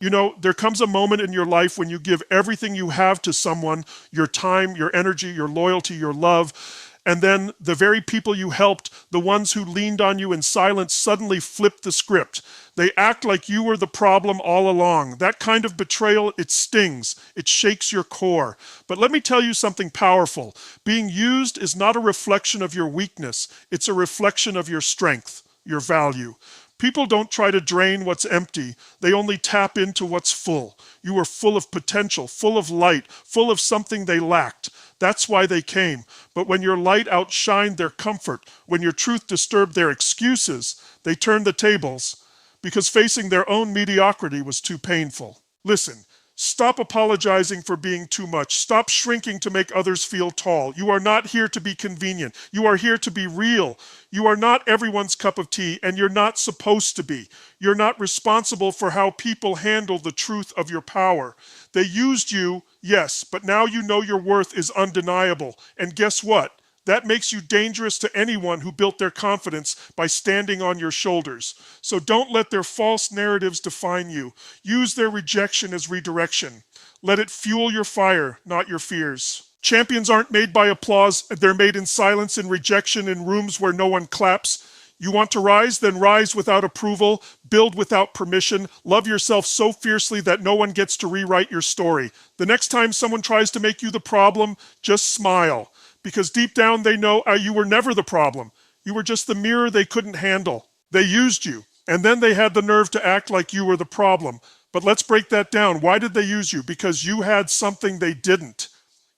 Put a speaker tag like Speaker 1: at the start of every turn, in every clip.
Speaker 1: You know, there comes a moment in your life when you give everything you have to someone, your time, your energy, your loyalty, your love, and then the very people you helped, the ones who leaned on you in silence, suddenly flip the script. They act like you were the problem all along. That kind of betrayal, it stings. It shakes your core. But let me tell you something powerful. Being used is not a reflection of your weakness. It's a reflection of your strength, your value. People don't try to drain what's empty. They only tap into what's full. You were full of potential, full of light, full of something they lacked. That's why they came. But when your light outshined their comfort, when your truth disturbed their excuses, they turned the tables because facing their own mediocrity was too painful. Listen, stop apologizing for being too much. Stop shrinking to make others feel tall. You are not here to be convenient. You are here to be real. You are not everyone's cup of tea, and you're not supposed to be. You're not responsible for how people handle the truth of your power. They used you, yes, but now you know your worth is undeniable. And guess what? That makes you dangerous to anyone who built their confidence by standing on your shoulders. So don't let their false narratives define you. Use their rejection as redirection. Let it fuel your fire, not your fears. Champions aren't made by applause. They're made in silence, in rejection, in rooms where no one claps. You want to rise? Then rise without approval, build without permission, love yourself so fiercely that no one gets to rewrite your story. The next time someone tries to make you the problem, just smile. Because deep down they know you were never the problem. You were just the mirror they couldn't handle. They used you, and then they had the nerve to act like you were the problem. But let's break that down. Why did they use you? Because you had something they didn't.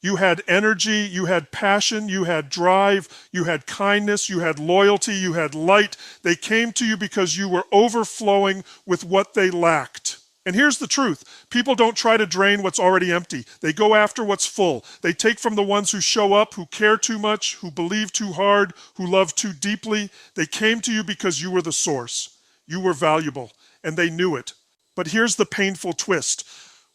Speaker 1: You had energy, you had passion, you had drive, you had kindness, you had loyalty, you had light. They came to you because you were overflowing with what they lacked. And here's the truth. People don't try to drain what's already empty. They go after what's full. They take from the ones who show up, who care too much, who believe too hard, who love too deeply. They came to you because you were the source. You were valuable, and they knew it. But here's the painful twist.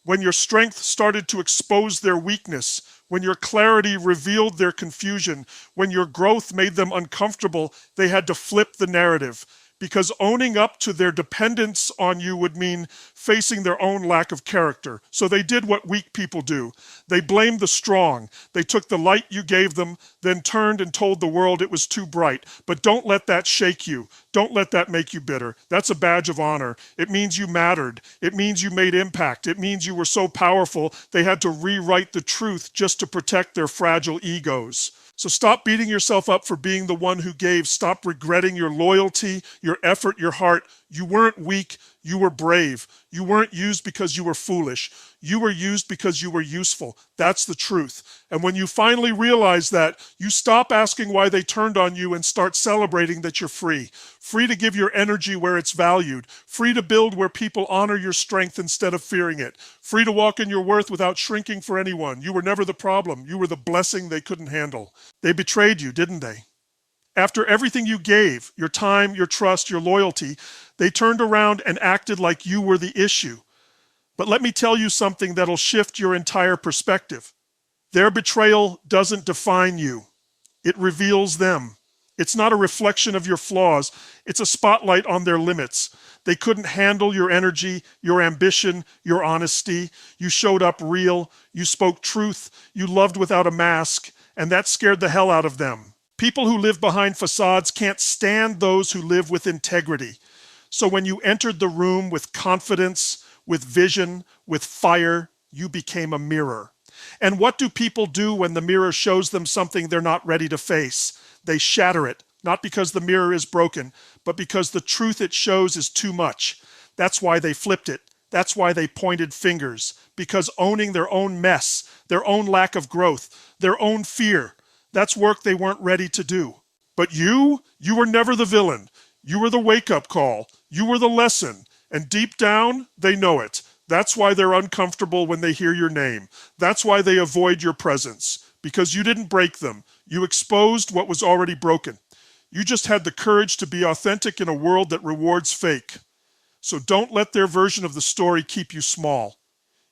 Speaker 1: When your strength started to expose their weakness, when your clarity revealed their confusion, when your growth made them uncomfortable, they had to flip the narrative. Because owning up to their dependence on you would mean facing their own lack of character. So they did what weak people do. They blamed the strong. They took the light you gave them, then turned and told the world it was too bright. But don't let that shake you. Don't let that make you bitter. That's a badge of honor. It means you mattered. It means you made impact. It means you were so powerful they had to rewrite the truth just to protect their fragile egos. So stop beating yourself up for being the one who gave. Stop regretting your loyalty, your effort, your heart. You weren't weak. You were brave. You weren't used because you were foolish. You were used because you were useful. That's the truth. And when you finally realize that, you stop asking why they turned on you and start celebrating that you're free. Free to give your energy where it's valued. Free to build where people honor your strength instead of fearing it. Free to walk in your worth without shrinking for anyone. You were never the problem. You were the blessing they couldn't handle. They betrayed you, didn't they? After everything you gave, your time, your trust, your loyalty, they turned around and acted like you were the issue. But let me tell you something that'll shift your entire perspective. Their betrayal doesn't define you. It reveals them. It's not a reflection of your flaws. It's a spotlight on their limits. They couldn't handle your energy, your ambition, your honesty. You showed up real. You spoke truth. You loved without a mask. And that scared the hell out of them. People who live behind facades can't stand those who live with integrity. So when you entered the room with confidence, with vision, with fire, you became a mirror. And what do people do when the mirror shows them something they're not ready to face? They shatter it, not because the mirror is broken, but because the truth it shows is too much. That's why they flipped it. That's why they pointed fingers. Because owning their own mess, their own lack of growth, their own fear, that's work they weren't ready to do. But you were never the villain. You were the wake-up call. You were the lesson. And deep down, they know it. That's why they're uncomfortable when they hear your name. That's why they avoid your presence. Because you didn't break them. You exposed what was already broken. You just had the courage to be authentic in a world that rewards fake. So don't let their version of the story keep you small.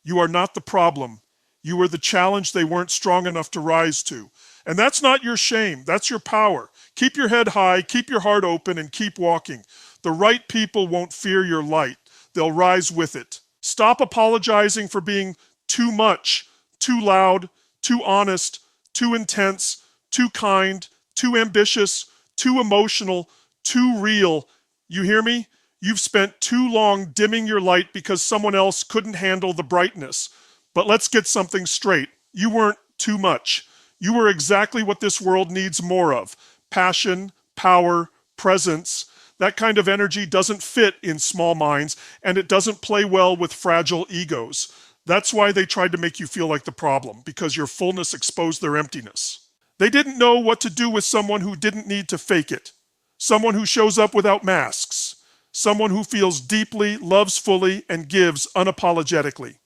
Speaker 1: You are not the problem. You were the challenge they weren't strong enough to rise to. And that's not your shame. That's your power. Keep your head high, keep your heart open, and keep walking. The right people won't fear your light. They'll rise with it. Stop apologizing for being too much, too loud, too honest, too intense, too kind, too ambitious, too emotional, too real. You hear me? You've spent too long dimming your light because someone else couldn't handle the brightness. But let's get something straight. You weren't too much. You were exactly what this world needs more of. Passion, power, presence. That kind of energy doesn't fit in small minds, and it doesn't play well with fragile egos. That's why they tried to make you feel like the problem, because your fullness exposed their emptiness. They didn't know what to do with someone who didn't need to fake it. Someone who shows up without masks. Someone who feels deeply, loves fully, and gives unapologetically.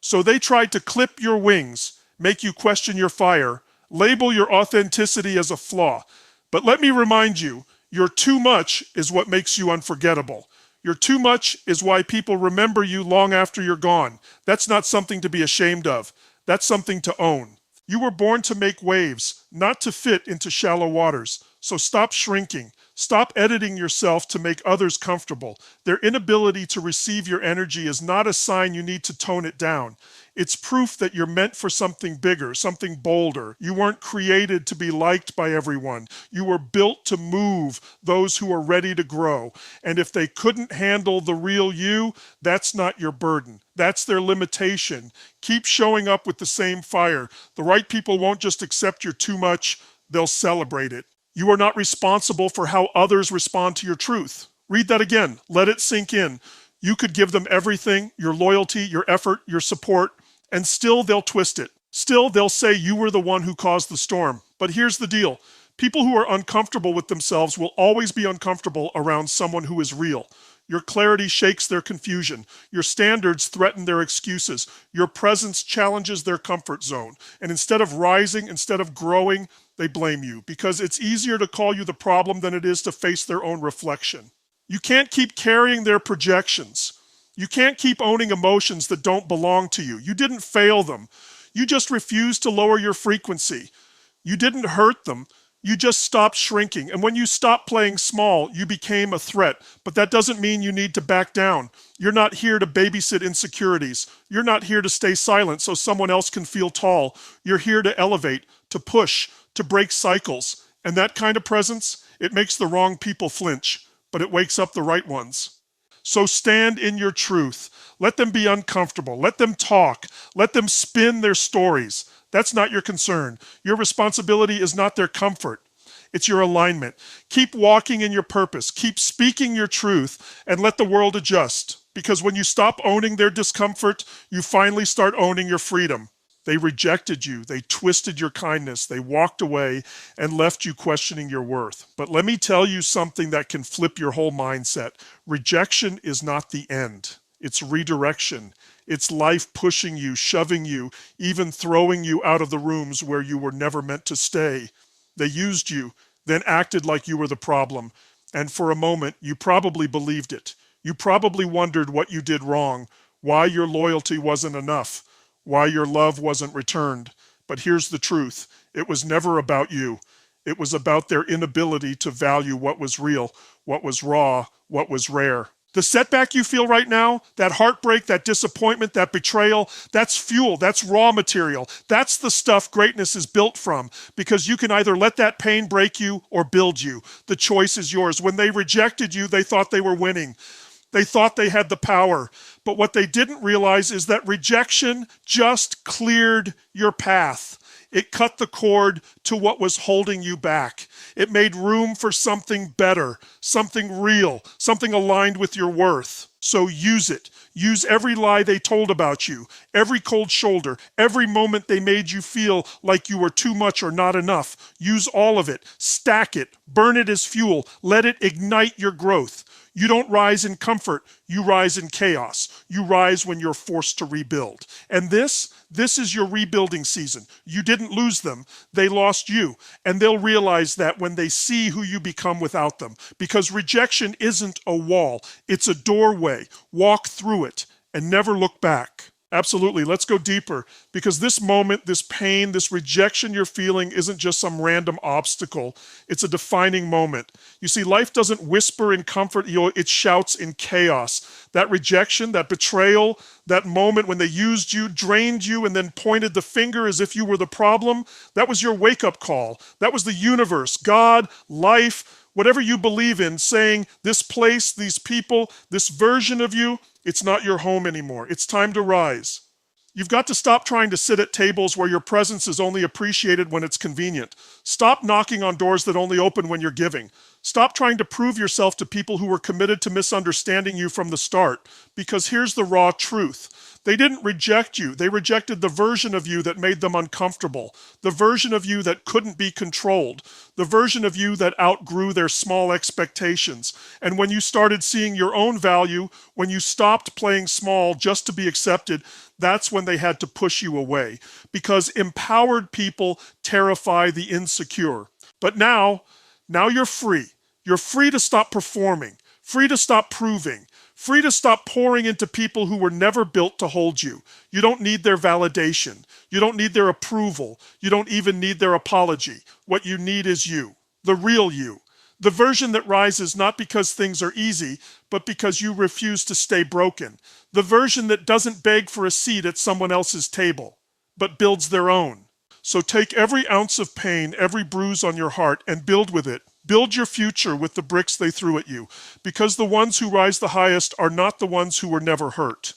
Speaker 1: So they tried to clip your wings, make you question your fire, label your authenticity as a flaw. But let me remind you, your too much is what makes you unforgettable. Your too much is why people remember you long after you're gone. That's not something to be ashamed of. That's something to own. You were born to make waves, not to fit into shallow waters. So stop shrinking. Stop editing yourself to make others comfortable. Their inability to receive your energy is not a sign you need to tone it down. It's proof that you're meant for something bigger, something bolder. You weren't created to be liked by everyone. You were built to move those who are ready to grow. And if they couldn't handle the real you, that's not your burden. That's their limitation. Keep showing up with the same fire. The right people won't just accept your too much, they'll celebrate it. You are not responsible for how others respond to your truth. Read that again. Let it sink in. You could give them everything, your loyalty, your effort, your support, and still they'll twist it. Still, they'll say you were the one who caused the storm. But here's the deal. People who are uncomfortable with themselves will always be uncomfortable around someone who is real. Your clarity shakes their confusion. Your standards threaten their excuses. Your presence challenges their comfort zone. And instead of rising, instead of growing, they blame you because it's easier to call you the problem than it is to face their own reflection. You can't keep carrying their projections. You can't keep owning emotions that don't belong to you. You didn't fail them. You just refused to lower your frequency. You didn't hurt them. You just stopped shrinking. And when you stopped playing small, you became a threat. But that doesn't mean you need to back down. You're not here to babysit insecurities. You're not here to stay silent so someone else can feel tall. You're here to elevate, to push, to break cycles. And that kind of presence, it makes the wrong people flinch, but it wakes up the right ones. So stand in your truth. Let them be uncomfortable. Let them talk. Let them spin their stories. That's not your concern. Your responsibility is not their comfort. It's your alignment. Keep walking in your purpose. Keep speaking your truth and let the world adjust. Because when you stop owning their discomfort, you finally start owning your freedom. They rejected you. They twisted your kindness. They walked away and left you questioning your worth. But let me tell you something that can flip your whole mindset. Rejection is not the end. It's redirection. It's life pushing you, shoving you, even throwing you out of the rooms where you were never meant to stay. They used you, then acted like you were the problem. And for a moment, you probably believed it. You probably wondered what you did wrong, why your loyalty wasn't enough, why your love wasn't returned. But here's the truth. It was never about you. It was about their inability to value what was real, what was raw, what was rare. The setback you feel right now, that heartbreak, that disappointment, that betrayal, that's fuel, that's raw material. That's the stuff greatness is built from, because you can either let that pain break you or build you. The choice is yours. When they rejected you, they thought they were winning. They thought they had the power. But what they didn't realize is that rejection just cleared your path. It cut the cord to what was holding you back. It made room for something better, something real, something aligned with your worth. So use it. Use every lie they told about you, every cold shoulder, every moment they made you feel like you were too much or not enough. Use all of it. Stack it. Burn it as fuel. Let it ignite your growth. You don't rise in comfort. You rise in chaos. You rise when you're forced to rebuild. And this is your rebuilding season. You didn't lose them. They lost you. And they'll realize that when they see who you become without them. Because rejection isn't a wall. It's a doorway. Walk through it and never look back. Absolutely. Let's go deeper because this moment, this pain, this rejection you're feeling isn't just some random obstacle. It's a defining moment. You see, life doesn't whisper in comfort, it shouts in chaos. That rejection, that betrayal, that moment when they used you, drained you, and then pointed the finger as if you were the problem, that was your wake-up call. That was the universe, God, life, whatever you believe in, saying this place, these people, this version of you, it's not your home anymore. It's time to rise. You've got to stop trying to sit at tables where your presence is only appreciated when it's convenient. Stop knocking on doors that only open when you're giving. Stop trying to prove yourself to people who were committed to misunderstanding you from the start. Because here's the raw truth. They didn't reject you. They rejected the version of you that made them uncomfortable. The version of you that couldn't be controlled. The version of you that outgrew their small expectations. And when you started seeing your own value, when you stopped playing small just to be accepted, that's when they had to push you away. Because empowered people terrify the insecure. But now you're free. You're free to stop performing, free to stop proving, free to stop pouring into people who were never built to hold you. You don't need their validation. You don't need their approval. You don't even need their apology. What you need is you, the real you. The version that rises not because things are easy, but because you refuse to stay broken. The version that doesn't beg for a seat at someone else's table, but builds their own. So take every ounce of pain, every bruise on your heart, and build with it. Build your future with the bricks they threw at you, because the ones who rise the highest are not the ones who were never hurt.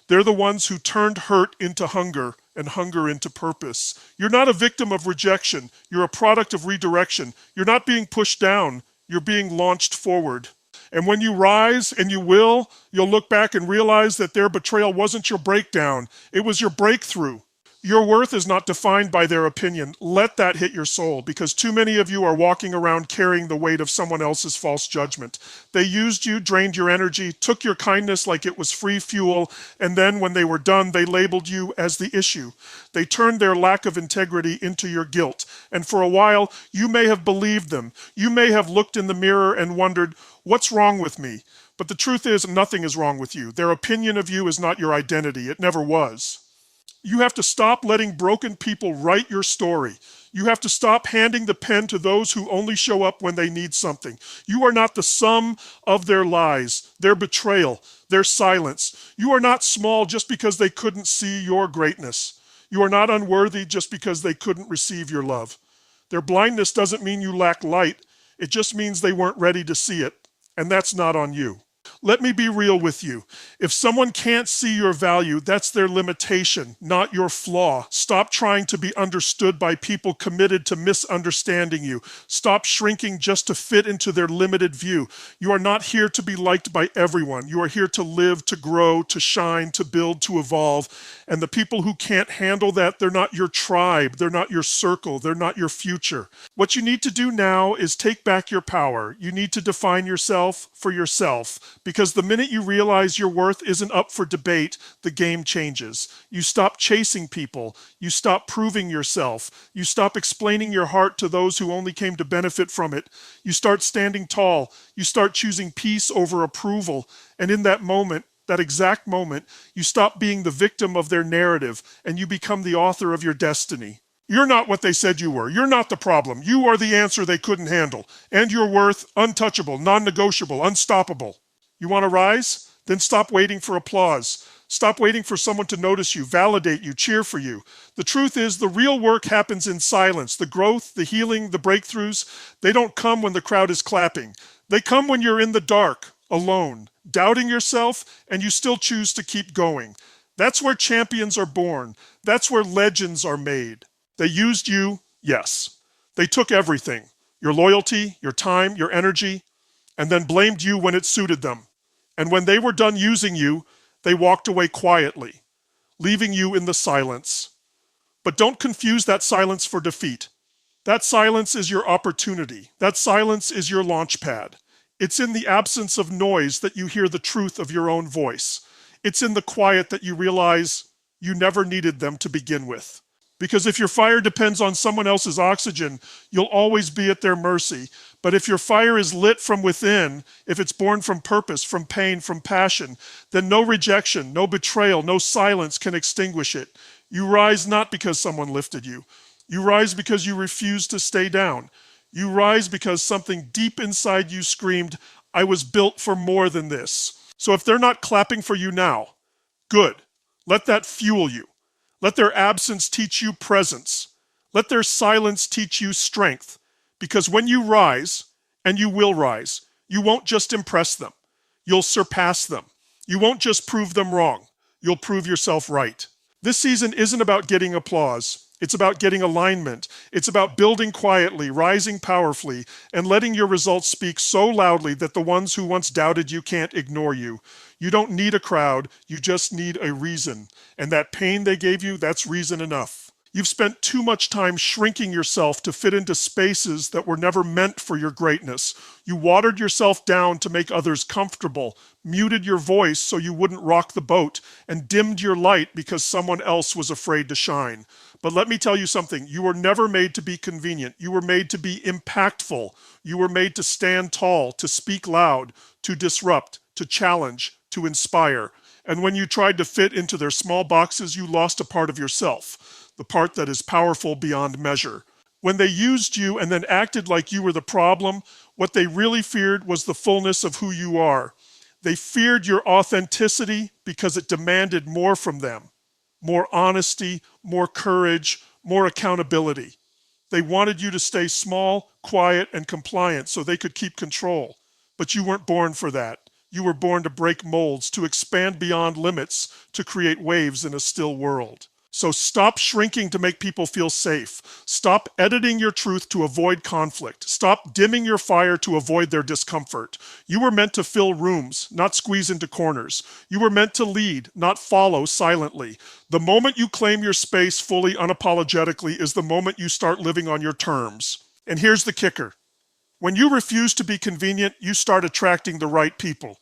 Speaker 1: They're the ones who turned hurt into hunger and hunger into purpose. You're not a victim of rejection. You're a product of redirection. You're not being pushed down. You're being launched forward. And when you rise, and you will, you'll look back and realize that their betrayal wasn't your breakdown. It was your breakthrough. Your worth is not defined by their opinion. Let that hit your soul, because too many of you are walking around carrying the weight of someone else's false judgment. They used you, drained your energy, took your kindness like it was free fuel, and then when they were done, they labeled you as the issue. They turned their lack of integrity into your guilt. And for a while, you may have believed them. You may have looked in the mirror and wondered, what's wrong with me? But the truth is, nothing is wrong with you. Their opinion of you is not your identity. It never was. You have to stop letting broken people write your story. You have to stop handing the pen to those who only show up when they need something. You are not the sum of their lies, their betrayal, their silence. You are not small just because they couldn't see your greatness. You are not unworthy just because they couldn't receive your love. Their blindness doesn't mean you lack light. It just means they weren't ready to see it. And that's not on you. Let me be real with you. If someone can't see your value, that's their limitation, not your flaw. Stop trying to be understood by people committed to misunderstanding you. Stop shrinking just to fit into their limited view. You are not here to be liked by everyone. You are here to live, to grow, to shine, to build, to evolve. And the people who can't handle that, they're not your tribe. They're not your circle. They're not your future. What you need to do now is take back your power. You need to define yourself for yourself. Because the minute you realize your worth isn't up for debate, the game changes. You stop chasing people. You stop proving yourself. You stop explaining your heart to those who only came to benefit from it. You start standing tall. You start choosing peace over approval. And in that moment, that exact moment, you stop being the victim of their narrative and you become the author of your destiny. You're not what they said you were. You're not the problem. You are the answer they couldn't handle. And your worth, untouchable, non-negotiable, unstoppable. You want to rise? Then stop waiting for applause. Stop waiting for someone to notice you, validate you, cheer for you. The truth is, the real work happens in silence. The growth, the healing, the breakthroughs, they don't come when the crowd is clapping. They come when you're in the dark, alone, doubting yourself, and you still choose to keep going. That's where champions are born. That's where legends are made. They used you, yes. They took everything, your loyalty, your time, your energy, and then blamed you when it suited them. And when they were done using you, they walked away quietly, leaving you in the silence. But don't confuse that silence for defeat. That silence is your opportunity. That silence is your launch pad. It's in the absence of noise that you hear the truth of your own voice. It's in the quiet that you realize you never needed them to begin with. Because if your fire depends on someone else's oxygen, you'll always be at their mercy. But if your fire is lit from within, if it's born from purpose, from pain, from passion, then no rejection, no betrayal, no silence can extinguish it. You rise not because someone lifted you. You rise because you refuse to stay down. You rise because something deep inside you screamed, I was built for more than this. So if they're not clapping for you now, good. Let that fuel you. Let their absence teach you presence. Let their silence teach you strength. Because when you rise, and you will rise, you won't just impress them. You'll surpass them. You won't just prove them wrong. You'll prove yourself right. This season isn't about getting applause. It's about getting alignment. It's about building quietly, rising powerfully, and letting your results speak so loudly that the ones who once doubted you can't ignore you. You don't need a crowd, you just need a reason. And that pain they gave you, that's reason enough. You've spent too much time shrinking yourself to fit into spaces that were never meant for your greatness. You watered yourself down to make others comfortable, muted your voice so you wouldn't rock the boat, and dimmed your light because someone else was afraid to shine. But let me tell you something, you were never made to be convenient. You were made to be impactful. You were made to stand tall, to speak loud, to disrupt, to challenge, to inspire. And when you tried to fit into their small boxes, you lost a part of yourself, the part that is powerful beyond measure. When they used you and then acted like you were the problem, what they really feared was the fullness of who you are. They feared your authenticity because it demanded more from them. More honesty, more courage, more accountability. They wanted you to stay small, quiet, and compliant so they could keep control. But you weren't born for that. You were born to break molds, to expand beyond limits, to create waves in a still world. So stop shrinking to make people feel safe. Stop editing your truth to avoid conflict. Stop dimming your fire to avoid their discomfort. You were meant to fill rooms, not squeeze into corners. You were meant to lead, not follow silently. The moment you claim your space fully unapologetically is the moment you start living on your terms. And here's the kicker. When you refuse to be convenient, you start attracting the right people.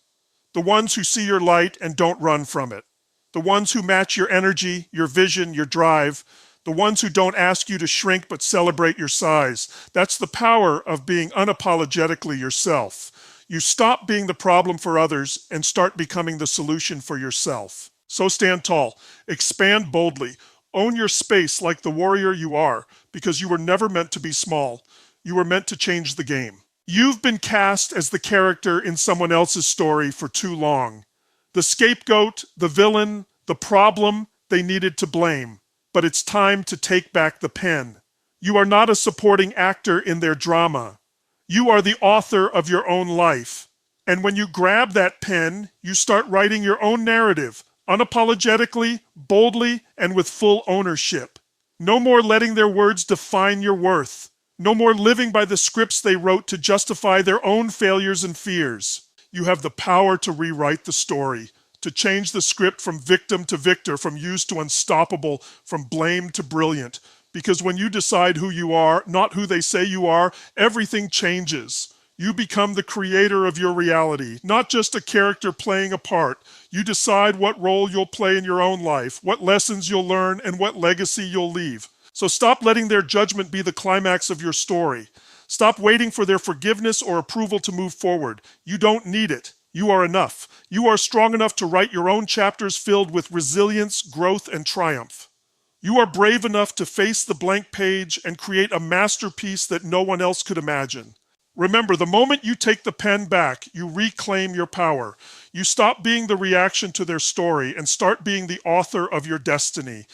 Speaker 1: The ones who see your light and don't run from it. The ones who match your energy, your vision, your drive. The ones who don't ask you to shrink but celebrate your size. That's the power of being unapologetically yourself. You stop being the problem for others and start becoming the solution for yourself. So stand tall, expand boldly, own your space like the warrior you are, because you were never meant to be small. You were meant to change the game. You've been cast as the character in someone else's story for too long. The scapegoat, the villain, the problem they needed to blame. But it's time to take back the pen. You are not a supporting actor in their drama. You are the author of your own life. And when you grab that pen, you start writing your own narrative, unapologetically, boldly, and with full ownership. No more letting their words define your worth. No more living by the scripts they wrote to justify their own failures and fears. You have the power to rewrite the story, to change the script from victim to victor, from used to unstoppable, from blame to brilliant. Because when you decide who you are, not who they say you are, everything changes. You become the creator of your reality, not just a character playing a part. You decide what role you'll play in your own life, what lessons you'll learn, and what legacy you'll leave. So stop letting their judgment be the climax of your story. Stop waiting for their forgiveness or approval to move forward. You don't need it. You are enough. You are strong enough to write your own chapters filled with resilience, growth, and triumph. You are brave enough to face the blank page and create a masterpiece that no one else could imagine. Remember, the moment you take the pen back, you reclaim your power. You stop being the reaction to their story and start being the author of your destiny.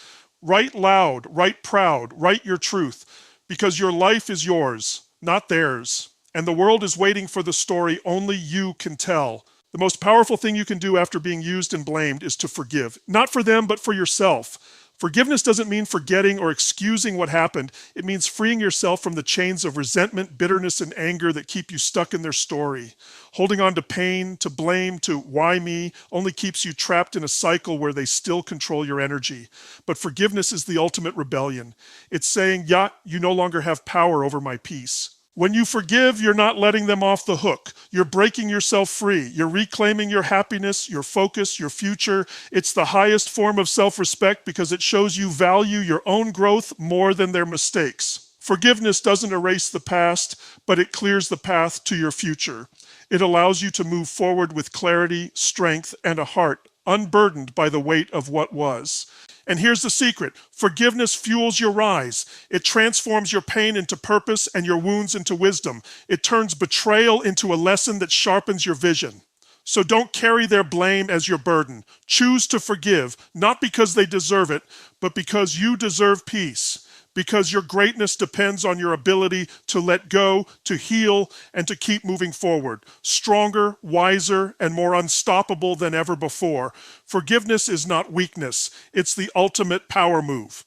Speaker 1: Write loud, write proud, write your truth, because your life is yours, not theirs. And the world is waiting for the story only you can tell. The most powerful thing you can do after being used and blamed is to forgive. Not for them, but for yourself. Forgiveness doesn't mean forgetting or excusing what happened. It means freeing yourself from the chains of resentment, bitterness, and anger that keep you stuck in their story. Holding on to pain, to blame, to why me, only keeps you trapped in a cycle where they still control your energy. But forgiveness is the ultimate rebellion. It's saying, yeah, you no longer have power over my peace. When you forgive, you're not letting them off the hook. You're breaking yourself free. You're reclaiming your happiness, your focus, your future. It's the highest form of self-respect because it shows you value your own growth more than their mistakes. Forgiveness doesn't erase the past, but it clears the path to your future. It allows you to move forward with clarity, strength, and a heart unburdened by the weight of what was. And here's the secret: forgiveness fuels your rise. It transforms your pain into purpose and your wounds into wisdom. It turns betrayal into a lesson that sharpens your vision. So don't carry their blame as your burden. Choose to forgive, not because they deserve it, but because you deserve peace. Because your greatness depends on your ability to let go, to heal, and to keep moving forward, stronger, wiser, and more unstoppable than ever before. Forgiveness is not weakness, it's the ultimate power move.